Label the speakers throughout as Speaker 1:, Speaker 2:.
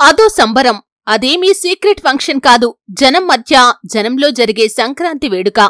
Speaker 1: అదో సంబరం. అదేమీ సీక్రెట్ ఫంక్షన్ కాదు. జనం మధ్య జనంలో జరిగే సంక్రాంతి వేడుక.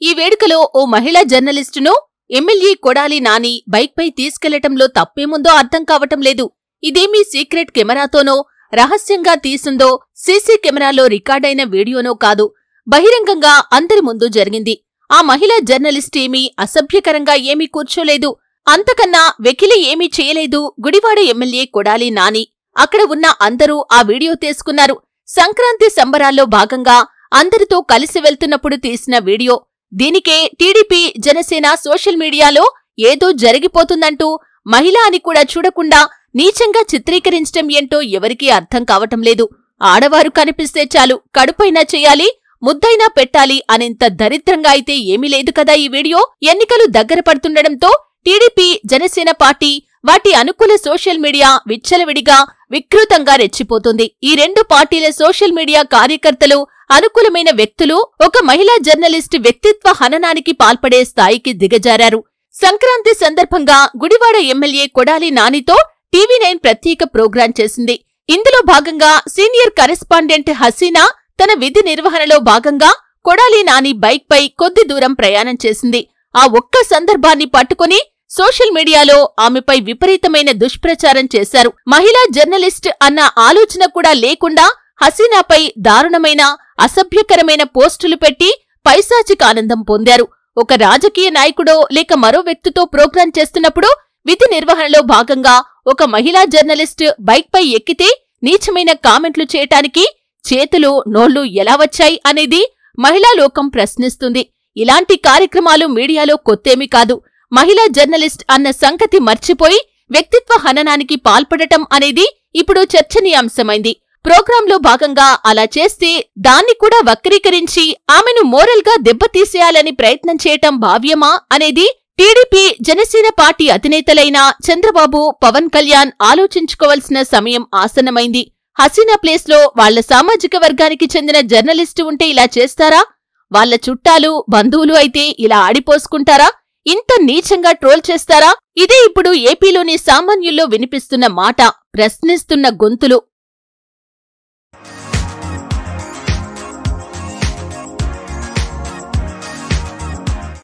Speaker 1: ఈ వేడుకలో ఓ మహిళా జర్నలిస్టును ఎమ్మెల్యే కొడాలి నాని బైక్పై తీసుకెళ్లటంలో తప్పేముందో అర్థం కావటం లేదు. ఇదేమీ సీక్రెట్ కెమెరాతోనో రహస్యంగా తీసిందో సీసీ కెమెరాలో రికార్డైన వీడియోనో కాదు. బహిరంగంగా అందరి ముందు జరిగింది. ఆ మహిళా జర్నలిస్ట్ ఏమీ అసభ్యకరంగా ఏమీ కూర్చోలేదు. అంతకన్నా వెకిలి ఏమీ చేయలేదు గుడివాడ ఎమ్మెల్యే కొడాలి నాని. అక్కడ ఉన్న అందరూ ఆ వీడియో తీసుకున్నారు. సంక్రాంతి సంబరాల్లో భాగంగా అందరితో కలిసి వెళ్తున్నప్పుడు తీసిన వీడియో. దీనికే టీడీపీ జనసేన సోషల్ మీడియాలో ఏదో జరిగిపోతుందంటూ మహిళ అని కూడా చూడకుండా నీచంగా చిత్రీకరించటం ఏంటో ఎవరికీ అర్థం కావటం లేదు. ఆడవారు కనిపిస్తే చాలు కడుపైనా చెయ్యాలి, ముద్దైనా పెట్టాలి అనేంత దరిద్రంగా అయితే ఏమీ లేదు కదా ఈ వీడియో. ఎన్నికలు దగ్గర పడుతుండటంతో టీడీపీ జనసేన పార్టీ వాటి అనుకూల సోషల్ మీడియా విచ్చలవిడిగా వికృతంగా రెచ్చిపోతుంది. ఈ రెండు పార్టీల సోషల్ మీడియా కార్యకర్తలు, అనుకూలమైన వ్యక్తులు ఒక మహిళా జర్నలిస్ట్ వ్యక్తిత్వ హననానికి పాల్పడే స్థాయికి దిగజారారు. సంక్రాంతి సందర్భంగా గుడివాడ ఎమ్మెల్యే కొడాలి నానితో టీవీ9 ప్రత్యేక ప్రోగ్రాం చేసింది. ఇందులో భాగంగా సీనియర్ కరెస్పాండెంట్ హసీనా తన విధి నిర్వహణలో భాగంగా కొడాలి నాని బైక్పై కొద్ది దూరం ప్రయాణం చేసింది. ఆ ఒక్క సందర్భాన్ని పట్టుకుని సోషల్ మీడియాలో ఆమెపై విపరీతమైన దుష్ప్రచారం చేశారు. మహిళా జర్నలిస్ట్ అన్న ఆలోచన కూడా లేకుండా హసీనాపై దారుణమైన, అసభ్యకరమైన పోస్టులు పెట్టి పైశాచిక ఆనందం పొందారు. ఒక రాజకీయ నాయకుడో లేక మరో వ్యక్తితో ప్రోగ్రాం చేస్తున్నప్పుడు విధి నిర్వహణలో భాగంగా ఒక మహిళా జర్నలిస్ట్ బైక్పై ఎక్కితే నీచమైన కామెంట్లు చేయటానికి చేతులు, నోళ్లు ఎలా వచ్చాయి అనేది మహిళా లోకం ప్రశ్నిస్తుంది. ఇలాంటి కార్యక్రమాలు మీడియాలో కొత్తేమీ కాదు. మహిళా జర్నలిస్ట్ అన్న సంగతి మర్చిపోయి వ్యక్తిత్వ హననానికి పాల్పడటం అనేది ఇప్పుడు చర్చనీయాంశమైంది. ప్రోగ్రాంలో భాగంగా అలా చేస్తే దాన్ని కూడా వక్రీకరించి ఆమెను మోరల్గా దెబ్బతీసేయాలని ప్రయత్నం చేయటం భావ్యమా అనేది టీడీపీ జనసేన పార్టీ అధినేతలైన చంద్రబాబు, పవన్ కళ్యాణ్ ఆలోచించుకోవాల్సిన సమయం ఆసన్నమైంది. హసీనా ప్లేస్లో వాళ్ల సామాజిక వర్గానికి చెందిన జర్నలిస్టు ఉంటే ఇలా చేస్తారా? వాళ్ల చుట్టాలు, బంధువులు అయితే ఇలా ఆడిపోసుకుంటారా? ఇంత నీచంగా ట్రోల్ చేస్తారా? ఇదే ఇప్పుడు ఏపీలోని సామాన్యుల్లో వినిపిస్తున్న మాట, ప్రశ్నిస్తున్న గొంతులు.